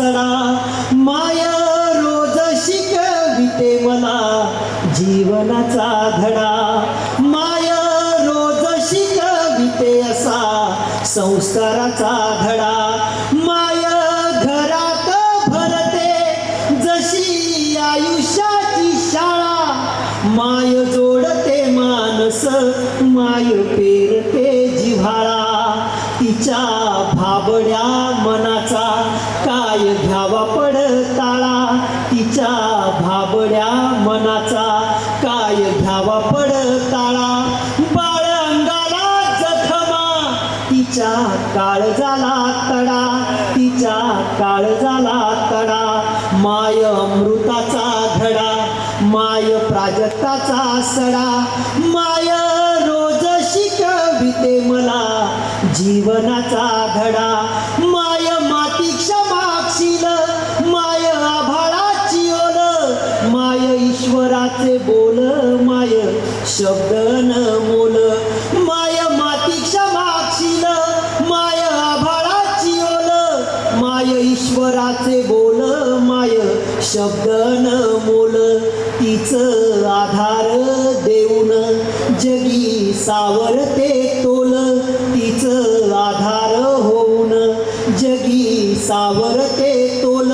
सडा माय रोज शिकविते मला जीवनाचा धडा माय रोज शिकविते असा संस्काराचा धडा माय घरात भरते जशी आयुष्याची शाळा माय जोडते मानस माय पेरते जिव्हाळा तिच्या भाबड्या मनाचा काय घ्यावा पडताळा तिच्या भाबड्या मनाचा काय घ्यावा पडताळा बाळ अंगाला जखमा तिच्या काळजाला तडा तिच्या काळजाला तडा माय अमृताचा धडा माय प्राजक्ताचा सडा माय रोज शिकविते मला जीवनाचा धडा माय माती क्षमाशील माय आभाळाची ओल माय ईश्वराचे बोल माय शब्द न मोल माय माती क्षमाशील माय आभाळाची ओल माय ईश्वराचे बोल माय शब्द न मोल तीच आधार देऊन जगी सावरते तोल तीच आधार होऊन जगी सावरते तोल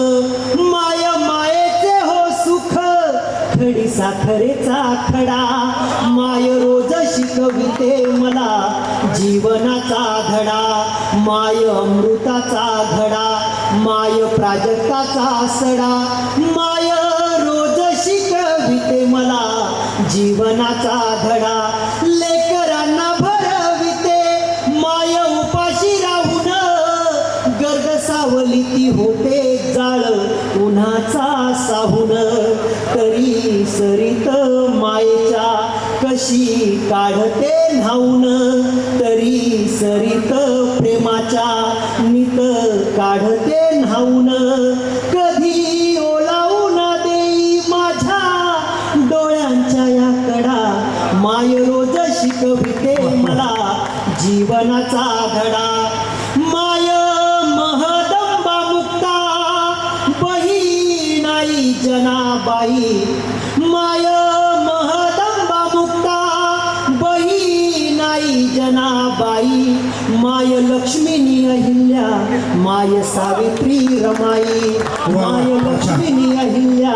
माय मायेचे हो सुख खडी साखरेचा खडा माय रोज शिकविते मला जीवनाचा धडा माय अमृताचा धडा माय प्राजक्ताचा सडा माय रोज शिकविते मला जीवनाचा धडा लेकरांना भरविते माय उपाशी राहून गर्द सावलीती होते जाळ उन्हाचा साहून तरी सरित मायेच्या कशी काढते न्हाऊन तरी सरित प्रेमाच्या नित काढते न्हाऊन कधी ओलावून देई माझ्या डोळ्यांच्या या कडा माय रोज शिकविते मला जीवनाचा धडा माय महदंबा मुक्ता बहीण आई जनाबाई माय महदंबा मुक्ता बहीण आई जनाबाई माय लक्ष्मीनी अहिल्या माय सावित्री रमाई माय लक्ष्मीनी अहिल्या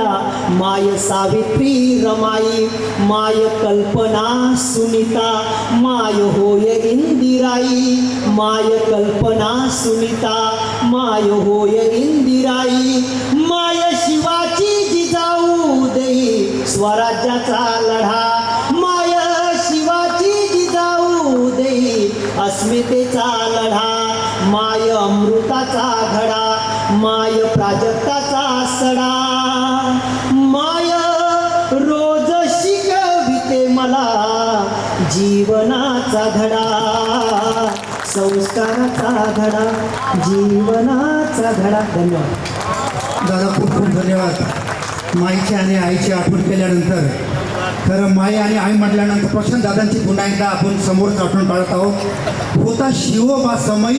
माय सावित्री रमाई माय कल्पना सुनीता माय होय इंदिराई माय कल्पना सुनीता माय होय इंदिराई माय शिवाची जिजाऊ देई स्वराज्याचा लढा माय शिवाची जिजाऊ देई अस्मितेचा लढा माय अमृताचा धडा माय प्राजक्ताचा सडा माय रोज शिकविते मला जीवनाचा धडा संस्काराचा धडा जीवनाचा धडा धन्यवाद दादा खूप खूप धन्यवाद माईची आणि आईची आठवण केल्यानंतर खरं माई आणि आई म्हटल्यानंतर प्रशांत दादांची पुन्हा एकदा आपण समोर आठवण काढत आहोत होता शिवबा समय